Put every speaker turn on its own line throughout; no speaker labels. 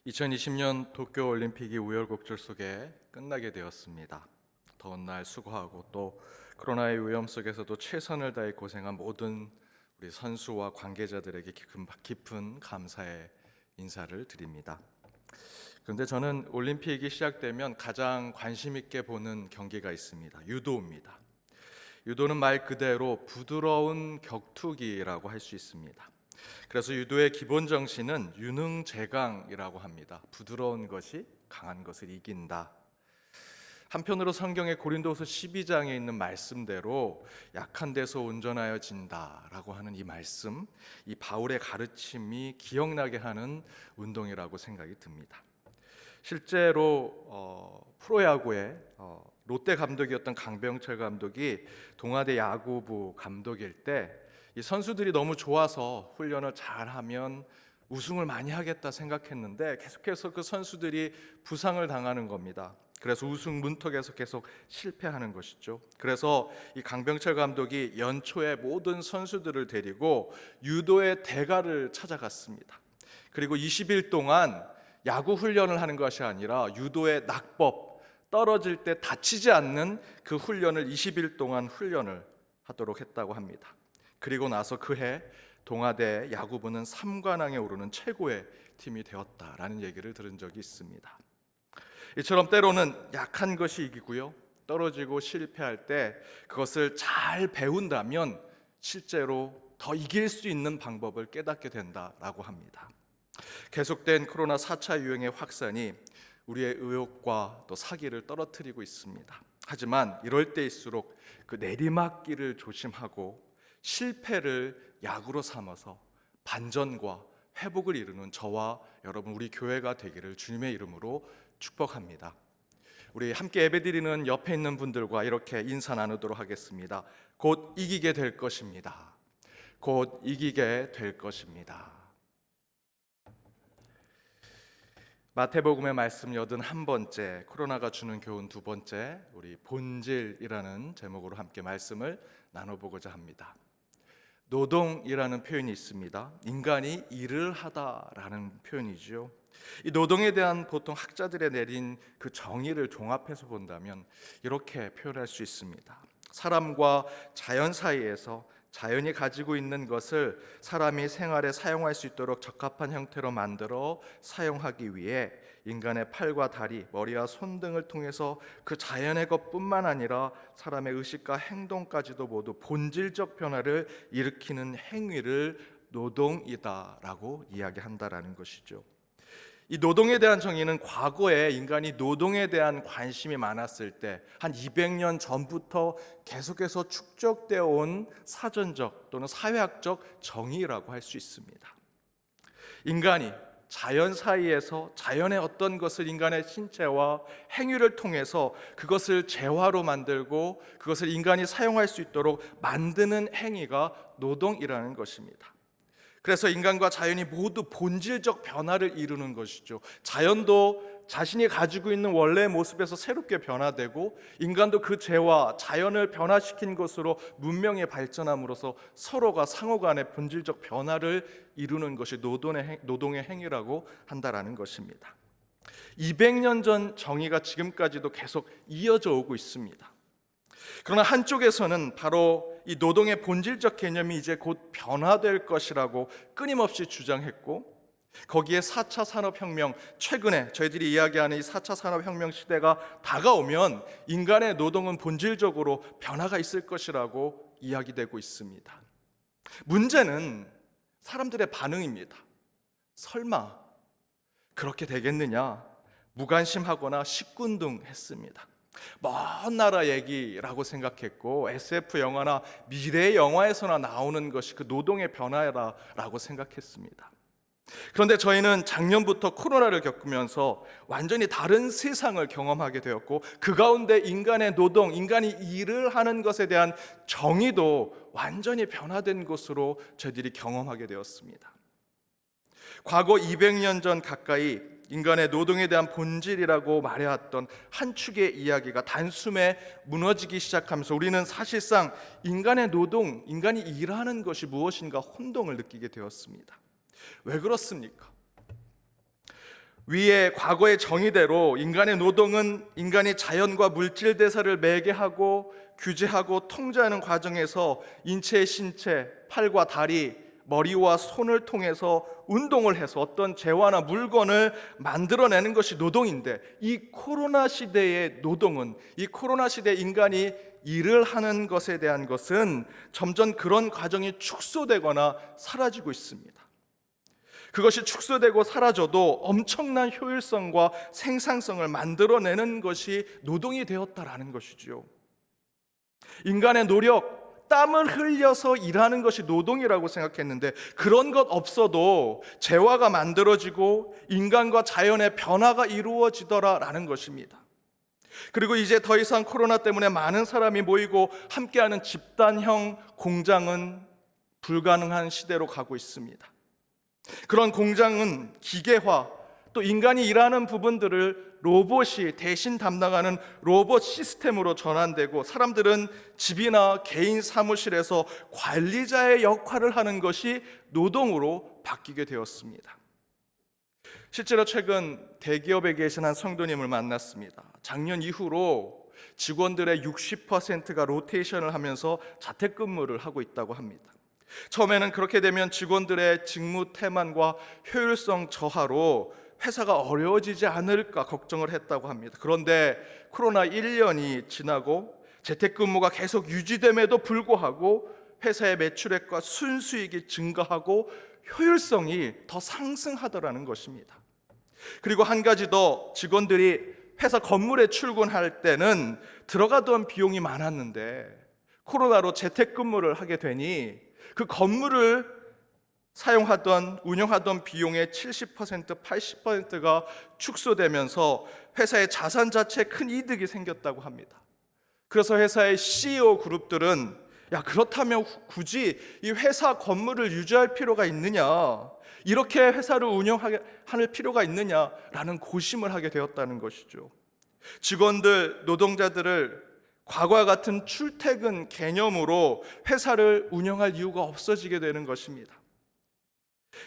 2020년 도쿄올림픽이 우여곡절 속에 끝나게 되었습니다. 더운 날 수고하고 또 코로나의 위험 속에서도 최선을 다해 고생한 모든 우리 선수와 관계자들에게 깊은 감사의 인사를 드립니다. 그런데 저는 올림픽이 시작되면 가장 관심 있게 보는 경기가 있습니다. 유도입니다. 유도는 말 그대로 부드러운 격투기라고 할 수 있습니다. 그래서 유도의 기본 정신은 유능제강이라고 합니다. 부드러운 것이 강한 것을 이긴다. 한편으로 성경의 고린도후서 12장에 있는 말씀대로 약한 데서 온전하여 진다라고 하는 이 말씀, 이 바울의 가르침이 기억나게 하는 운동이라고 생각이 듭니다. 실제로 프로야구의 롯데 감독이었던 강병철 감독이 동아대 야구부 감독일 때 이 선수들이 너무 좋아서 훈련을 잘하면 우승을 많이 하겠다 생각했는데 계속해서 그 선수들이 부상을 당하는 겁니다. 그래서 우승 문턱에서 계속 실패하는 것이죠. 그래서 이 강병철 감독이 연초에 모든 선수들을 데리고 유도의 대가를 찾아갔습니다. 그리고 20일 동안 야구 훈련을 하는 것이 아니라 유도의 낙법, 떨어질 때 다치지 않는 그 훈련을 20일 동안 훈련을 하도록 했다고 합니다. 그리고 나서 그해 동아대 야구부는 3관왕에 오르는 최고의 팀이 되었다라는 얘기를 들은 적이 있습니다. 이처럼 때로는 약한 것이 이기고요, 떨어지고 실패할 때 그것을 잘 배운다면 실제로 더 이길 수 있는 방법을 깨닫게 된다라고 합니다. 계속된 코로나 4차 유행의 확산이 우리의 의욕과 또 사기를 떨어뜨리고 있습니다. 하지만 이럴 때일수록 그 내리막길을 조심하고 실패를 약으로 삼아서 반전과 회복을 이루는 저와 여러분 우리 교회가 되기를 주님의 이름으로 축복합니다. 우리 함께 예배드리는 옆에 있는 분들과 이렇게 인사 나누도록 하겠습니다. 곧 이기게 될 것입니다. 곧 이기게 될 것입니다. 마태복음의 말씀 81번째, 코로나가 주는 교훈 2번째, 우리 본질이라는 제목으로 함께 말씀을 나눠보고자 합니다. 노동이라는 표현이 있습니다. 인간이 일을 하다라는 표현이죠. 이 노동에 대한 보통 학자들의 내린 그 정의를 종합해서 본다면 이렇게 표현할 수 있습니다. 사람과 자연 사이에서 자연이 가지고 있는 것을 사람이 생활에 사용할 수 있도록 적합한 형태로 만들어 사용하기 위해 인간의 팔과 다리, 머리와 손 등을 통해서 그 자연의 것뿐만 아니라 사람의 의식과 행동까지도 모두 본질적 변화를 일으키는 행위를 노동이다라고 이야기한다라는 것이죠. 이 노동에 대한 정의는 과거에 인간이 노동에 대한 관심이 많았을 때 한 200년 전부터 계속해서 축적되어 온 사전적 또는 사회학적 정의라고 할 수 있습니다. 인간이 자연 사이에서 자연의 어떤 것을 인간의 신체와 행위를 통해서 그것을 재화로 만들고 그것을 인간이 사용할 수 있도록 만드는 행위가 노동이라는 것입니다. 그래서 인간과 자연이 모두 본질적 변화를 이루는 것이죠. 자연도 자신이 가지고 있는 원래의 모습에서 새롭게 변화되고 인간도 그 재화, 자연을 변화시킨 것으로 문명의 발전함으로써 서로가 상호 간의 본질적 변화를 이루는 것이 노동의 행위라고 한다라는 것입니다. 200년 전 정의가 지금까지도 계속 이어져 오고 있습니다. 그러나 한쪽에서는 바로 이 노동의 본질적 개념이 이제 곧 변화될 것이라고 끊임없이 주장했고, 거기에 4차 산업혁명, 최근에 저희들이 이야기하는 이 4차 산업혁명 시대가 다가오면 인간의 노동은 본질적으로 변화가 있을 것이라고 이야기되고 있습니다. 문제는 사람들의 반응입니다. 설마 그렇게 되겠느냐, 무관심하거나 시큰둥했습니다. 먼 나라 얘기라고 생각했고 SF 영화나 미래 영화에서나 나오는 것이 그 노동의 변화라고 생각했습니다. 그런데 저희는 작년부터 코로나를 겪으면서 완전히 다른 세상을 경험하게 되었고 그 가운데 인간의 노동, 인간이 일을 하는 것에 대한 정의도 완전히 변화된 것으로 저희들이 경험하게 되었습니다. 과거 200년 전 가까이 인간의 노동에 대한 본질이라고 말해왔던 한 축의 이야기가 단숨에 무너지기 시작하면서 우리는 사실상 인간의 노동, 인간이 일하는 것이 무엇인가 혼동을 느끼게 되었습니다. 왜 그렇습니까? 위의 과거의 정의대로 인간의 노동은 인간이 자연과 물질 대사를 매개하고 규제하고 통제하는 과정에서 인체의 신체, 팔과 다리, 머리와 손을 통해서 운동을 해서 어떤 재화나 물건을 만들어내는 것이 노동인데, 이 코로나 시대의 노동은, 이 코로나 시대 인간이 일을 하는 것에 대한 것은 점점 그런 과정이 축소되거나 사라지고 있습니다. 그것이 축소되고 사라져도 엄청난 효율성과 생산성을 만들어내는 것이 노동이 되었다라는 것이죠. 인간의 노력, 땀을 흘려서 일하는 것이 노동이라고 생각했는데, 그런 것 없어도 재화가 만들어지고 인간과 자연의 변화가 이루어지더라라는 것입니다. 그리고 이제 더 이상 코로나 때문에 많은 사람이 모이고 함께하는 집단형 공장은 불가능한 시대로 가고 있습니다. 그런 공장은 기계화, 또 인간이 일하는 부분들을 로봇이 대신 담당하는 로봇 시스템으로 전환되고, 사람들은 집이나 개인 사무실에서 관리자의 역할을 하는 것이 노동으로 바뀌게 되었습니다. 실제로 최근 대기업에 계신 한 성도님을 만났습니다. 작년 이후로 직원들의 60%가 로테이션을 하면서 자택근무를 하고 있다고 합니다. 처음에는 그렇게 되면 직원들의 직무 태만과 효율성 저하로 회사가 어려워지지 않을까 걱정을 했다고 합니다. 그런데 코로나 1년이 지나고 재택근무가 계속 유지됨에도 불구하고 회사의 매출액과 순수익이 증가하고 효율성이 더 상승하더라는 것입니다. 그리고 한 가지 더, 직원들이 회사 건물에 출근할 때는 들어가던 비용이 많았는데 코로나로 재택근무를 하게 되니 그 건물을 운영하던 비용의 70%, 80%가 축소되면서 회사의 자산 자체에 큰 이득이 생겼다고 합니다. 그래서 회사의 CEO 그룹들은 그렇다면 굳이 이 회사 건물을 유지할 필요가 있느냐, 이렇게 회사를 운영할 필요가 있느냐라는 고심을 하게 되었다는 것이죠. 직원들, 노동자들을 과거와 같은 출퇴근 개념으로 회사를 운영할 이유가 없어지게 되는 것입니다.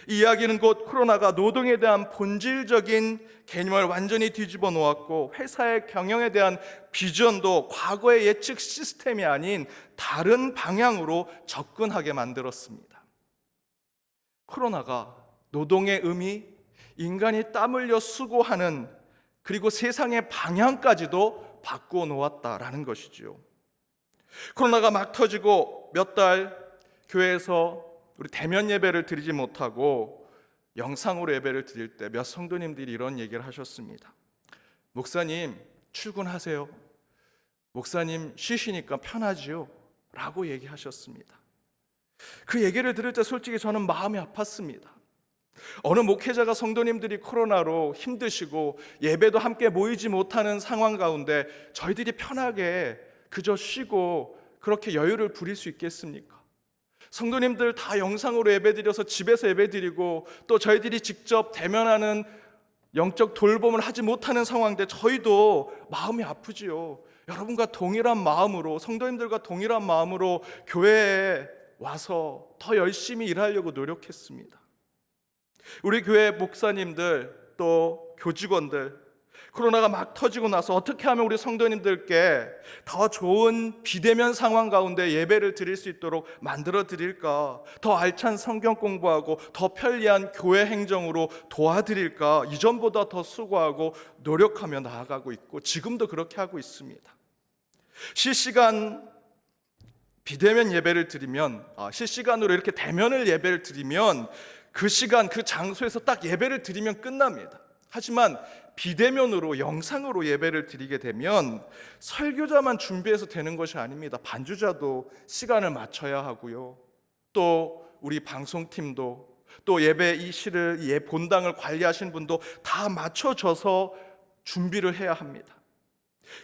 이 이야기는 곧 코로나가 노동에 대한 본질적인 개념을 완전히 뒤집어 놓았고, 회사의 경영에 대한 비전도 과거의 예측 시스템이 아닌 다른 방향으로 접근하게 만들었습니다. 코로나가 노동의 의미, 인간이 땀 흘려 수고하는, 그리고 세상의 방향까지도 바꾸어 놓았다라는 것이지요. 코로나가 막 터지고 몇 달 교회에서 우리 대면 예배를 드리지 못하고 영상으로 예배를 드릴 때 몇 성도님들이 이런 얘기를 하셨습니다. 목사님, 출근하세요. 목사님, 쉬시니까 편하지요? 라고 얘기하셨습니다. 그 얘기를 들을 때 솔직히 저는 마음이 아팠습니다. 어느 목회자가 성도님들이 코로나로 힘드시고 예배도 함께 모이지 못하는 상황 가운데 저희들이 편하게 그저 쉬고 그렇게 여유를 부릴 수 있겠습니까? 성도님들 다 영상으로 예배드려서 집에서 예배드리고, 또 저희들이 직접 대면하는 영적 돌봄을 하지 못하는 상황인데 저희도 마음이 아프지요. 여러분과 동일한 마음으로, 성도님들과 동일한 마음으로 교회에 와서 더 열심히 일하려고 노력했습니다. 우리 교회 목사님들, 또 교직원들, 코로나가 막 터지고 나서 어떻게 하면 우리 성도님들께 더 좋은 비대면 상황 가운데 예배를 드릴 수 있도록 만들어 드릴까, 더 알찬 성경 공부하고 더 편리한 교회 행정으로 도와드릴까, 이전보다 더 수고하고 노력하며 나아가고 있고, 지금도 그렇게 하고 있습니다. 실시간 비대면 예배를 드리면, 실시간으로 이렇게 대면을 예배를 드리면 그 시간, 그 장소에서 딱 예배를 드리면 끝납니다. 하지만 비대면으로, 영상으로 예배를 드리게 되면 설교자만 준비해서 되는 것이 아닙니다. 반주자도 시간을 맞춰야 하고요, 또 우리 방송팀도, 또 예배 이 시를 본당을 관리하신 분도 다 맞춰져서 준비를 해야 합니다.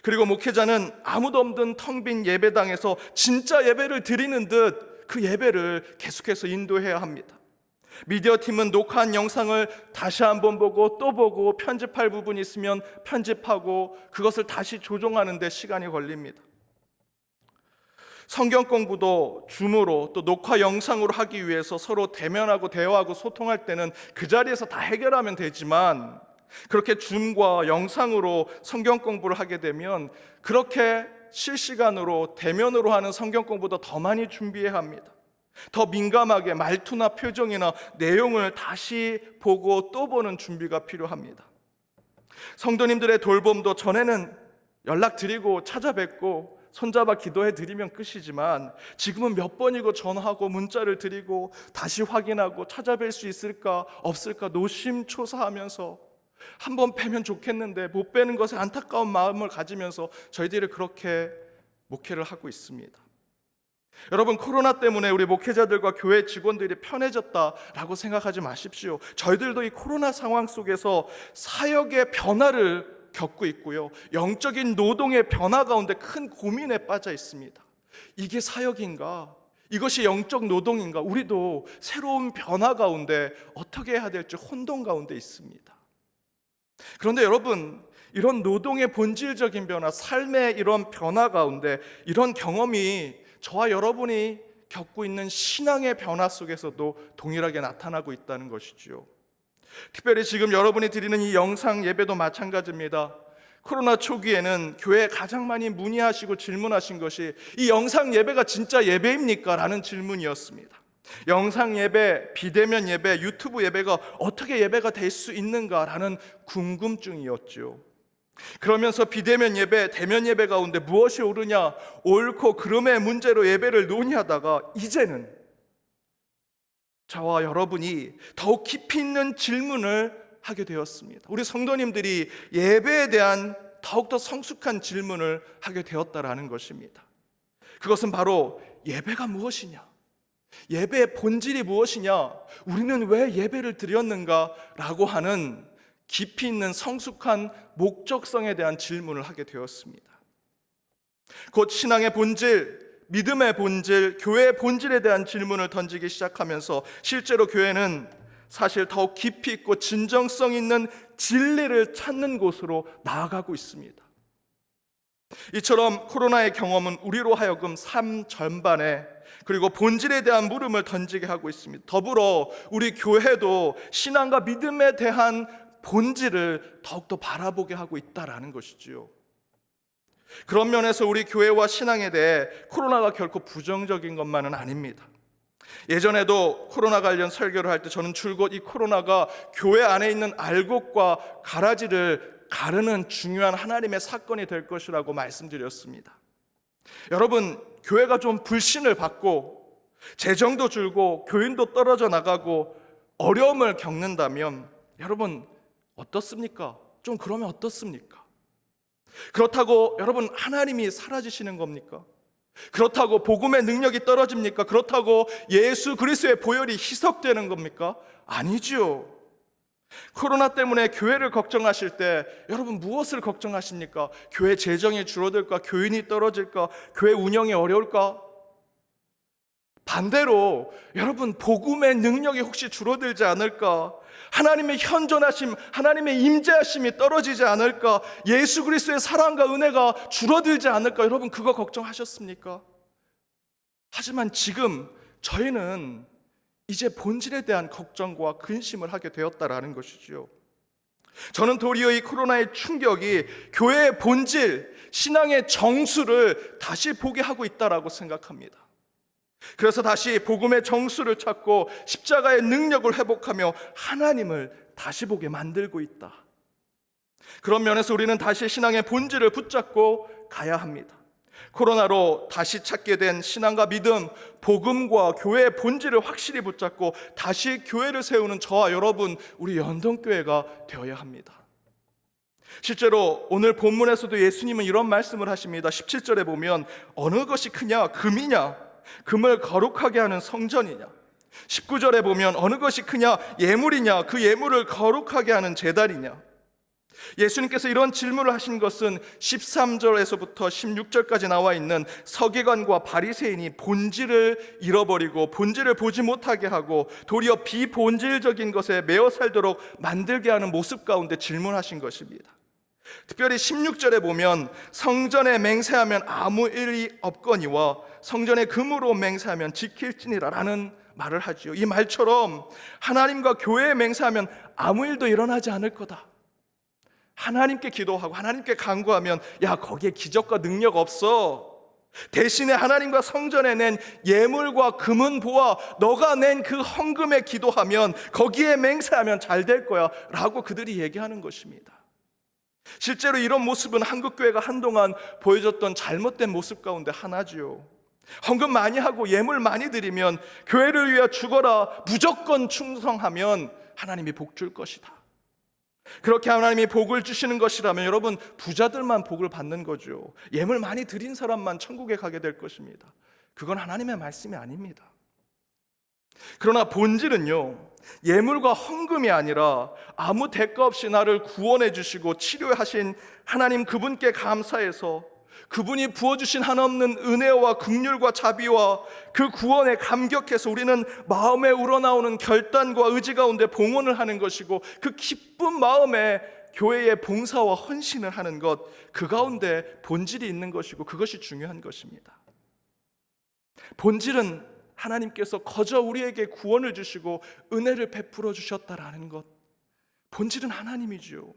그리고 목회자는 아무도 없는 텅 빈 예배당에서 진짜 예배를 드리는 듯 그 예배를 계속해서 인도해야 합니다. 미디어팀은 녹화한 영상을 다시 한번 보고 또 보고, 편집할 부분이 있으면 편집하고 그것을 다시 조정하는 데 시간이 걸립니다. 성경 공부도 줌으로, 또 녹화 영상으로 하기 위해서 서로 대면하고 대화하고 소통할 때는 그 자리에서 다 해결하면 되지만, 그렇게 줌과 영상으로 성경 공부를 하게 되면 그렇게 실시간으로 대면으로 하는 성경 공부보다 더 많이 준비해야 합니다. 더 민감하게 말투나 표정이나 내용을 다시 보고 또 보는 준비가 필요합니다. 성도님들의 돌봄도 전에는 연락드리고 찾아뵙고 손잡아 기도해 드리면 끝이지만 지금은 몇 번이고 전화하고 문자를 드리고 다시 확인하고 찾아뵐 수 있을까 없을까 노심초사하면서 한번 뵈면 좋겠는데 못 뵈는 것에 안타까운 마음을 가지면서 저희들이 그렇게 목회를 하고 있습니다. 여러분, 코로나 때문에 우리 목회자들과 교회 직원들이 편해졌다라고 생각하지 마십시오. 저희들도 이 코로나 상황 속에서 사역의 변화를 겪고 있고요, 영적인 노동의 변화 가운데 큰 고민에 빠져 있습니다. 이게 사역인가? 이것이 영적 노동인가? 우리도 새로운 변화 가운데 어떻게 해야 될지 혼돈 가운데 있습니다. 그런데 여러분, 이런 노동의 본질적인 변화, 삶의 이런 변화 가운데 이런 경험이 저와 여러분이 겪고 있는 신앙의 변화 속에서도 동일하게 나타나고 있다는 것이지요. 특별히 지금 여러분이 드리는 이 영상 예배도 마찬가지입니다. 코로나 초기에는 교회에 가장 많이 문의하시고 질문하신 것이 이 영상 예배가 진짜 예배입니까? 라는 질문이었습니다. 영상 예배, 비대면 예배, 유튜브 예배가 어떻게 예배가 될 수 있는가라는 궁금증이었죠. 그러면서 비대면 예배, 대면 예배 가운데 무엇이 옳으냐, 옳고 그름의 문제로 예배를 논의하다가 이제는 저와 여러분이 더욱 깊이 있는 질문을 하게 되었습니다. 우리 성도님들이 예배에 대한 더욱더 성숙한 질문을 하게 되었다라는 것입니다. 그것은 바로 예배가 무엇이냐, 예배의 본질이 무엇이냐, 우리는 왜 예배를 드렸는가 라고 하는 깊이 있는 성숙한 목적성에 대한 질문을 하게 되었습니다. 곧 신앙의 본질, 믿음의 본질, 교회의 본질에 대한 질문을 던지기 시작하면서 실제로 교회는 사실 더욱 깊이 있고 진정성 있는 진리를 찾는 곳으로 나아가고 있습니다. 이처럼 코로나의 경험은 우리로 하여금 삶 전반에 그리고 본질에 대한 물음을 던지게 하고 있습니다. 더불어 우리 교회도 신앙과 믿음에 대한 본질을 더욱더 바라보게 하고 있다라는 것이지요. 그런 면에서 우리 교회와 신앙에 대해 코로나가 결코 부정적인 것만은 아닙니다. 예전에도 코로나 관련 설교를 할 때 저는 줄곧 이 코로나가 교회 안에 있는 알곡과 가라지를 가르는 중요한 하나님의 사건이 될 것이라고 말씀드렸습니다. 여러분, 교회가 좀 불신을 받고 재정도 줄고 교인도 떨어져 나가고 어려움을 겪는다면 여러분 어떻습니까? 좀 그러면 어떻습니까? 그렇다고 여러분 하나님이 사라지시는 겁니까? 그렇다고 복음의 능력이 떨어집니까? 그렇다고 예수 그리스도의 보혈이 희석되는 겁니까? 아니죠. 코로나 때문에 교회를 걱정하실 때 여러분 무엇을 걱정하십니까? 교회 재정이 줄어들까? 교인이 떨어질까? 교회 운영이 어려울까? 반대로 여러분 복음의 능력이 혹시 줄어들지 않을까? 하나님의 현존하심, 하나님의 임재하심이 떨어지지 않을까? 예수 그리스도의 사랑과 은혜가 줄어들지 않을까? 여러분 그거 걱정하셨습니까? 하지만 지금 저희는 이제 본질에 대한 걱정과 근심을 하게 되었다라는 것이지요. 저는 도리어 이 코로나의 충격이 교회의 본질, 신앙의 정수를 다시 보게 하고 있다라고 생각합니다. 그래서 다시 복음의 정수를 찾고 십자가의 능력을 회복하며 하나님을 다시 보게 만들고 있다. 그런 면에서 우리는 다시 신앙의 본질을 붙잡고 가야 합니다. 코로나로 다시 찾게 된 신앙과 믿음, 복음과 교회의 본질을 확실히 붙잡고 다시 교회를 세우는 저와 여러분, 우리 연동교회가 되어야 합니다. 실제로 오늘 본문에서도 예수님은 이런 말씀을 하십니다. 17절에 보면 어느 것이 크냐? 금이냐? 금을 거룩하게 하는 성전이냐? 19절에 보면 어느 것이 크냐? 예물이냐? 그 예물을 거룩하게 하는 제단이냐? 예수님께서 이런 질문을 하신 것은 13절에서부터 16절까지 나와 있는 서기관과 바리새인이 본질을 잃어버리고 본질을 보지 못하게 하고 도리어 비본질적인 것에 매어 살도록 만들게 하는 모습 가운데 질문하신 것입니다. 특별히 16절에 보면 성전에 맹세하면 아무 일이 없거니와 성전에 금으로 맹세하면 지킬지니라 라는 말을 하지요. 이 말처럼 하나님과 교회에 맹세하면 아무 일도 일어나지 않을 거다. 하나님께 기도하고 하나님께 간구하면 야, 거기에 기적과 능력 없어. 대신에 하나님과 성전에 낸 예물과 금은 보아 너가 낸 그 헌금에 기도하면 거기에 맹세하면 잘 될 거야 라고 그들이 얘기하는 것입니다. 실제로 이런 모습은 한국교회가 한동안 보여줬던 잘못된 모습 가운데 하나지요. 헌금 많이 하고 예물 많이 드리면, 교회를 위해 죽어라, 무조건 충성하면 하나님이 복 줄 것이다. 그렇게 하나님이 복을 주시는 것이라면 여러분, 부자들만 복을 받는 거죠. 예물 많이 드린 사람만 천국에 가게 될 것입니다. 그건 하나님의 말씀이 아닙니다. 그러나 본질은요, 예물과 헌금이 아니라 아무 대가 없이 나를 구원해 주시고 치료하신 하나님 그분께 감사해서 그분이 부어주신 한없는 은혜와 긍휼과 자비와 그 구원에 감격해서 우리는 마음에 우러나오는 결단과 의지 가운데 봉헌을 하는 것이고, 그 기쁜 마음에 교회의 봉사와 헌신을 하는 것, 그 가운데 본질이 있는 것이고 그것이 중요한 것입니다. 본질은 하나님께서 거저 우리에게 구원을 주시고 은혜를 베풀어 주셨다라는 것, 본질은 하나님이지요.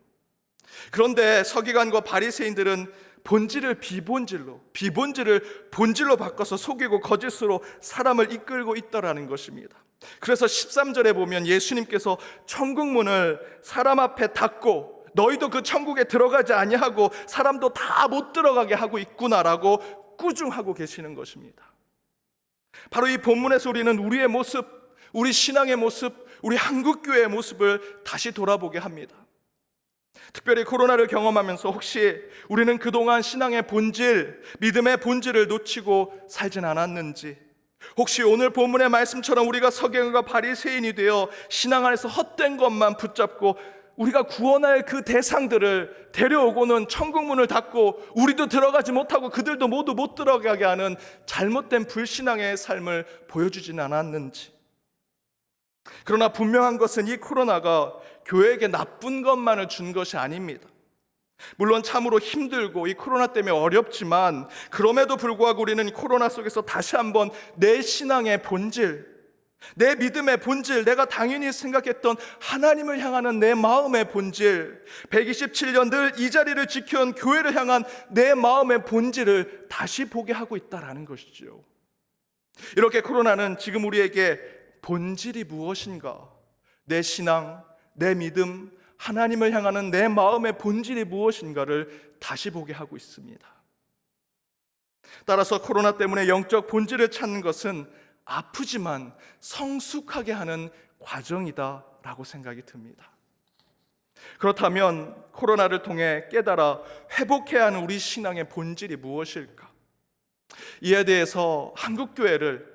그런데 서기관과 바리새인들은 본질을 비본질을 본질로 바꿔서 속이고 거짓으로 사람을 이끌고 있다라는 것입니다. 그래서 13절에 보면 예수님께서 천국문을 사람 앞에 닫고 너희도 그 천국에 들어가지 아니하고 사람도 다 못 들어가게 하고 있구나라고 꾸중하고 계시는 것입니다. 바로 이 본문에서 우리는 우리의 모습, 우리 신앙의 모습, 우리 한국교회의 모습을 다시 돌아보게 합니다. 특별히 코로나를 경험하면서 혹시 우리는 그동안 신앙의 본질, 믿음의 본질을 놓치고 살진 않았는지, 혹시 오늘 본문의 말씀처럼 우리가 서기관과 바리새인이 되어 신앙 안에서 헛된 것만 붙잡고 우리가 구원할 그 대상들을 데려오고는 천국문을 닫고 우리도 들어가지 못하고 그들도 모두 못 들어가게 하는 잘못된 불신앙의 삶을 보여주진 않았는지. 그러나 분명한 것은 이 코로나가 교회에게 나쁜 것만을 준 것이 아닙니다. 물론 참으로 힘들고 이 코로나 때문에 어렵지만, 그럼에도 불구하고 우리는 이 코로나 속에서 다시 한번 내 신앙의 본질, 내 믿음의 본질, 내가 당연히 생각했던 하나님을 향하는 내 마음의 본질, 127년 늘 이 자리를 지켜온 교회를 향한 내 마음의 본질을 다시 보게 하고 있다는 것이죠. 이렇게 코로나는 지금 우리에게 본질이 무엇인가, 내 신앙, 내 믿음, 하나님을 향하는 내 마음의 본질이 무엇인가를 다시 보게 하고 있습니다. 따라서 코로나 때문에 영적 본질을 찾는 것은 아프지만 성숙하게 하는 과정이다라고 생각이 듭니다. 그렇다면 코로나를 통해 깨달아 회복해야 하는 우리 신앙의 본질이 무엇일까? 이에 대해서 한국교회를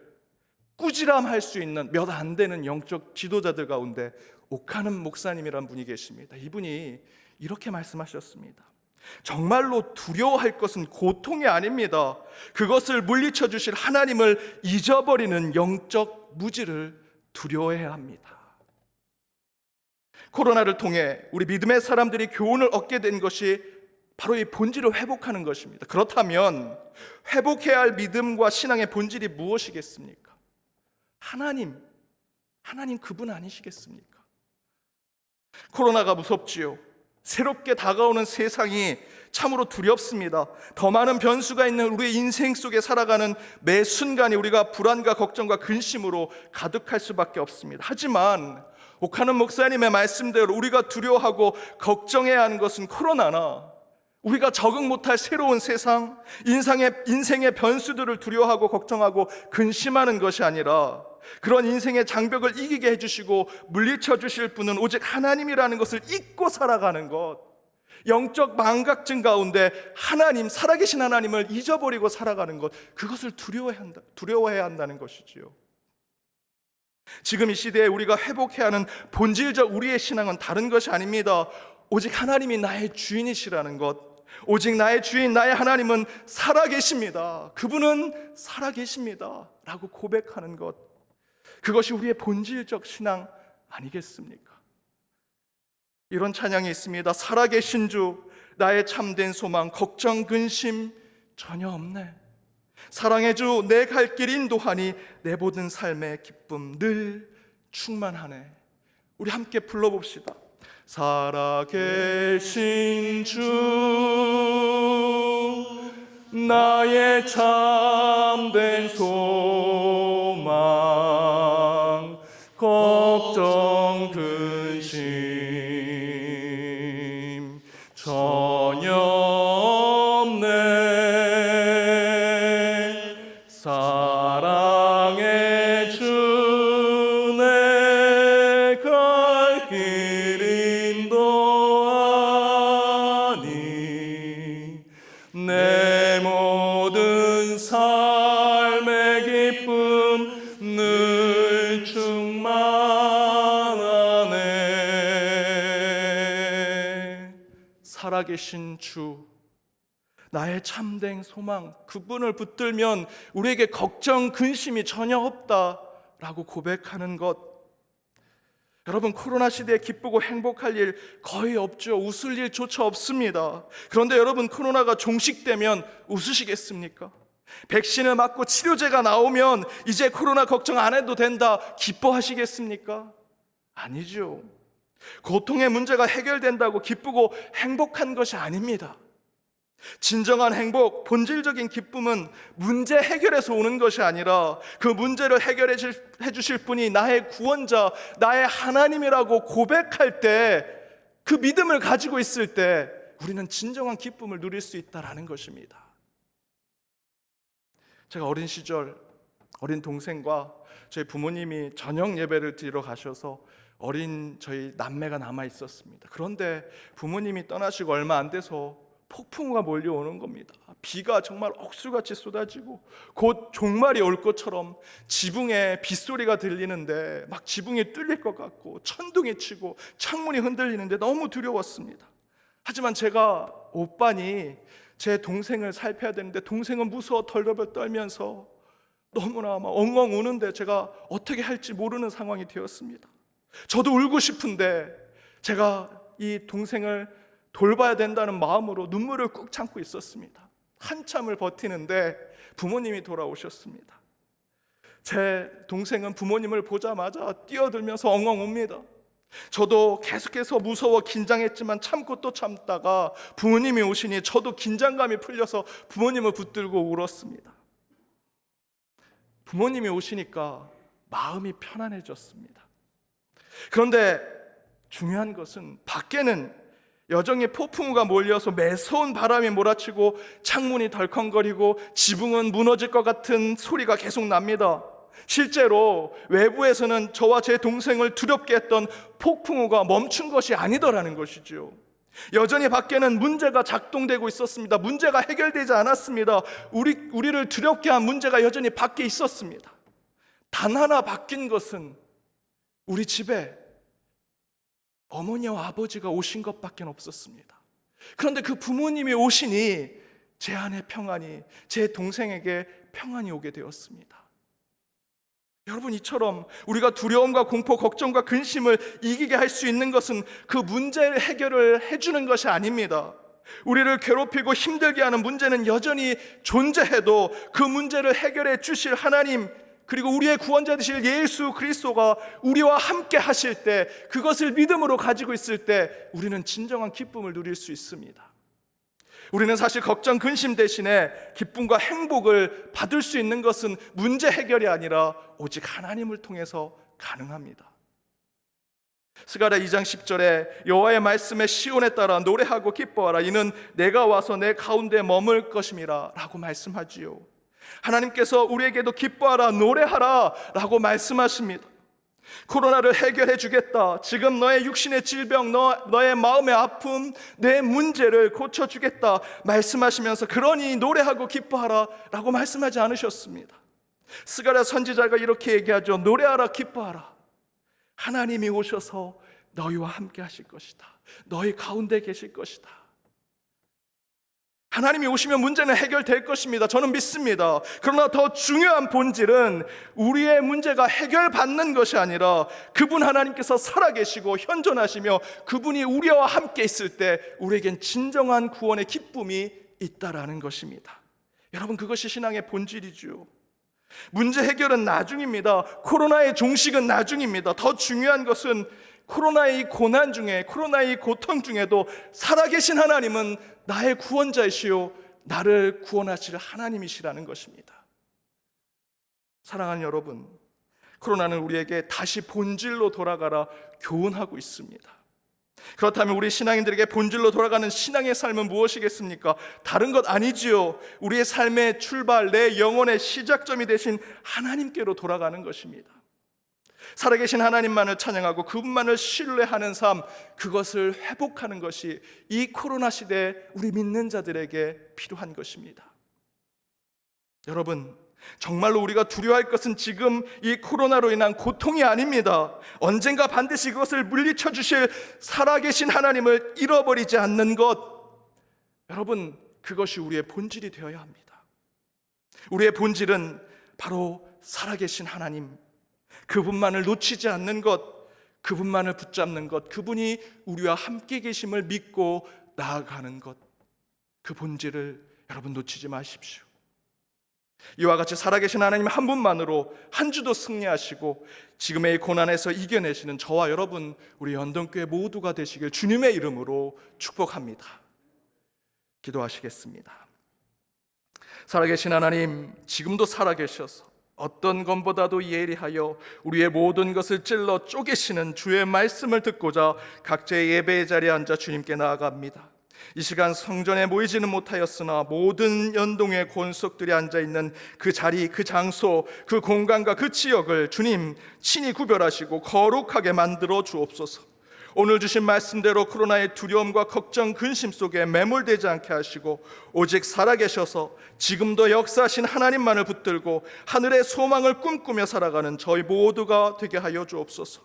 꾸지람할 수 있는 몇 안 되는 영적 지도자들 가운데 옥하는 목사님이란 분이 계십니다. 이분이 이렇게 말씀하셨습니다. 정말로 두려워할 것은 고통이 아닙니다. 그것을 물리쳐 주실 하나님을 잊어버리는 영적 무지를 두려워해야 합니다. 코로나를 통해 우리 믿음의 사람들이 교훈을 얻게 된 것이 바로 이 본질을 회복하는 것입니다. 그렇다면 회복해야 할 믿음과 신앙의 본질이 무엇이겠습니까? 하나님 그분 아니시겠습니까? 코로나가 무섭지요. 새롭게 다가오는 세상이 참으로 두렵습니다. 더 많은 변수가 있는 우리의 인생 속에 살아가는 매 순간이 우리가 불안과 걱정과 근심으로 가득할 수밖에 없습니다. 하지만 옥하는 목사님의 말씀대로 우리가 두려워하고 걱정해야 하는 것은 코로나나 우리가 적응 못할 새로운 세상, 인생의 변수들을 두려워하고 걱정하고 근심하는 것이 아니라, 그런 인생의 장벽을 이기게 해주시고 물리쳐 주실 분은 오직 하나님이라는 것을 잊고 살아가는 것, 영적 망각증 가운데 하나님, 살아계신 하나님을 잊어버리고 살아가는 것, 그것을 두려워해야 한다는 것이지요. 지금 이 시대에 우리가 회복해야 하는 본질적 우리의 신앙은 다른 것이 아닙니다. 오직 하나님이 나의 주인이시라는 것, 오직 나의 주인, 나의 하나님은 살아계십니다. 그분은 살아계십니다 라고 고백하는 것, 그것이 우리의 본질적 신앙 아니겠습니까? 이런 찬양이 있습니다. 살아계신 주, 나의 참된 소망, 걱정 근심 전혀 없네. 사랑의 주, 내 갈 길 인도하니 내 모든 삶의 기쁨 늘 충만하네. 우리 함께 불러봅시다. 살아계신 주, 나의 참된 소망, 걱정 근심 전혀 없네. 사랑의 주, 내 갈 길 인도하니 내 모든 삶의 기쁨 늘 충만하네. 살아계신 주, 나의 참된 소망, 그분을 붙들면 우리에게 걱정, 근심이 전혀 없다라고 고백하는 것. 여러분, 코로나 시대에 기쁘고 행복할 일 거의 없죠. 웃을 일조차 없습니다. 그런데 여러분, 코로나가 종식되면 웃으시겠습니까? 백신을 맞고 치료제가 나오면 이제 코로나 걱정 안 해도 된다, 기뻐하시겠습니까? 아니죠. 고통의 문제가 해결된다고 기쁘고 행복한 것이 아닙니다. 진정한 행복, 본질적인 기쁨은 문제 해결에서 오는 것이 아니라 그 문제를 해결해 주실 분이 나의 구원자, 나의 하나님이라고 고백할 때, 그 믿음을 가지고 있을 때 우리는 진정한 기쁨을 누릴 수 있다는 것입니다. 제가 어린 시절 어린 동생과 저희 부모님이 저녁 예배를 드리러 가셔서 어린 저희 남매가 남아 있었습니다. 그런데 부모님이 떠나시고 얼마 안 돼서 폭풍우가 몰려오는 겁니다. 비가 정말 억수같이 쏟아지고 곧 종말이 올 것처럼 지붕에 빗소리가 들리는데 막 지붕이 뚫릴 것 같고 천둥이 치고 창문이 흔들리는데 너무 두려웠습니다. 하지만 제가 오빠니 제 동생을 살펴야 되는데 동생은 무서워 덜덜덜 떨면서 너무나 막 엉엉 우는데 제가 어떻게 할지 모르는 상황이 되었습니다. 저도 울고 싶은데 제가 이 동생을 돌봐야 된다는 마음으로 눈물을 꾹 참고 있었습니다. 한참을 버티는데 부모님이 돌아오셨습니다. 제 동생은 부모님을 보자마자 뛰어들면서 엉엉 웁니다. 저도 계속해서 무서워 긴장했지만 참고 또 참다가 부모님이 오시니 저도 긴장감이 풀려서 부모님을 붙들고 울었습니다. 부모님이 오시니까 마음이 편안해졌습니다. 그런데 중요한 것은 밖에는 여전히 폭풍우가 몰려서 매서운 바람이 몰아치고 창문이 덜컹거리고 지붕은 무너질 것 같은 소리가 계속 납니다. 실제로 외부에서는 저와 제 동생을 두렵게 했던 폭풍우가 멈춘 것이 아니더라는 것이죠. 여전히 밖에는 문제가 작동되고 있었습니다. 문제가 해결되지 않았습니다. 우리를 두렵게 한 문제가 여전히 밖에 있었습니다. 단 하나 바뀐 것은 우리 집에 어머니와 아버지가 오신 것밖에 없었습니다. 그런데 그 부모님이 오시니 제 안에 평안이, 제 동생에게 평안이 오게 되었습니다. 여러분, 이처럼 우리가 두려움과 공포, 걱정과 근심을 이기게 할 수 있는 것은 그 문제를 해결을 해주는 것이 아닙니다. 우리를 괴롭히고 힘들게 하는 문제는 여전히 존재해도 그 문제를 해결해 주실 하나님, 그리고 우리의 구원자 되실 예수 그리스도가 우리와 함께 하실 때, 그것을 믿음으로 가지고 있을 때 우리는 진정한 기쁨을 누릴 수 있습니다. 우리는 사실 걱정, 근심 대신에 기쁨과 행복을 받을 수 있는 것은 문제 해결이 아니라 오직 하나님을 통해서 가능합니다. 스가랴 2장 10절에 여호와의 말씀에 시온에 따라 노래하고 기뻐하라, 이는 내가 와서 내 가운데 머물 것임이라 라고 말씀하지요. 하나님께서 우리에게도 기뻐하라, 노래하라 라고 말씀하십니다. 코로나를 해결해 주겠다, 지금 너의 육신의 질병, 너의 마음의 아픔, 내 문제를 고쳐주겠다 말씀하시면서 그러니 노래하고 기뻐하라 라고 말씀하지 않으셨습니다. 스가랴 선지자가 이렇게 얘기하죠. 노래하라, 기뻐하라. 하나님이 오셔서 너희와 함께 하실 것이다. 너희 가운데 계실 것이다. 하나님이 오시면 문제는 해결될 것입니다. 저는 믿습니다. 그러나 더 중요한 본질은 우리의 문제가 해결받는 것이 아니라 그분 하나님께서 살아계시고 현존하시며 그분이 우리와 함께 있을 때 우리에겐 진정한 구원의 기쁨이 있다라는 것입니다. 여러분, 그것이 신앙의 본질이죠. 문제 해결은 나중입니다. 코로나의 종식은 나중입니다. 더 중요한 것은 코로나의 이 고난 중에, 코로나의 이 고통 중에도 살아계신 하나님은 나의 구원자이시요 나를 구원하실 하나님이시라는 것입니다. 사랑하는 여러분, 코로나는 우리에게 다시 본질로 돌아가라 교훈하고 있습니다. 그렇다면 우리 신앙인들에게 본질로 돌아가는 신앙의 삶은 무엇이겠습니까? 다른 것 아니지요. 우리의 삶의 출발, 내 영혼의 시작점이 되신 하나님께로 돌아가는 것입니다. 살아계신 하나님만을 찬양하고 그분만을 신뢰하는 삶, 그것을 회복하는 것이 이 코로나 시대에 우리 믿는 자들에게 필요한 것입니다. 여러분, 정말로 우리가 두려워할 것은 지금 이 코로나로 인한 고통이 아닙니다. 언젠가 반드시 그것을 물리쳐 주실 살아계신 하나님을 잃어버리지 않는 것, 여러분, 그것이 우리의 본질이 되어야 합니다. 우리의 본질은 바로 살아계신 하나님, 그분만을 놓치지 않는 것, 그분만을 붙잡는 것, 그분이 우리와 함께 계심을 믿고 나아가는 것, 그 본질을 여러분 놓치지 마십시오. 이와 같이 살아계신 하나님 한 분만으로 한 주도 승리하시고 지금의 고난에서 이겨내시는 저와 여러분, 우리 연동교회 모두가 되시길 주님의 이름으로 축복합니다. 기도하시겠습니다. 살아계신 하나님, 지금도 살아계셔서 어떤 것보다도 예리하여 우리의 모든 것을 찔러 쪼개시는 주의 말씀을 듣고자 각자의 예배의 자리에 앉아 주님께 나아갑니다. 이 시간 성전에 모이지는 못하였으나 모든 연동의 권속들이 앉아있는 그 자리, 그 장소, 그 공간과 그 지역을 주님 친히 구별하시고 거룩하게 만들어 주옵소서. 오늘 주신 말씀대로 코로나의 두려움과 걱정, 근심 속에 매몰되지 않게 하시고 오직 살아계셔서 지금도 역사하신 하나님만을 붙들고 하늘의 소망을 꿈꾸며 살아가는 저희 모두가 되게 하여 주옵소서.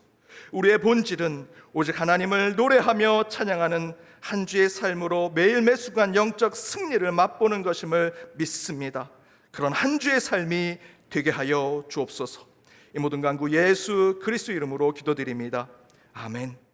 우리의 본질은 오직 하나님을 노래하며 찬양하는 한 주의 삶으로 매일 매순간 영적 승리를 맛보는 것임을 믿습니다. 그런 한 주의 삶이 되게 하여 주옵소서. 이 모든 간구 예수 그리스도 이름으로 기도드립니다. 아멘.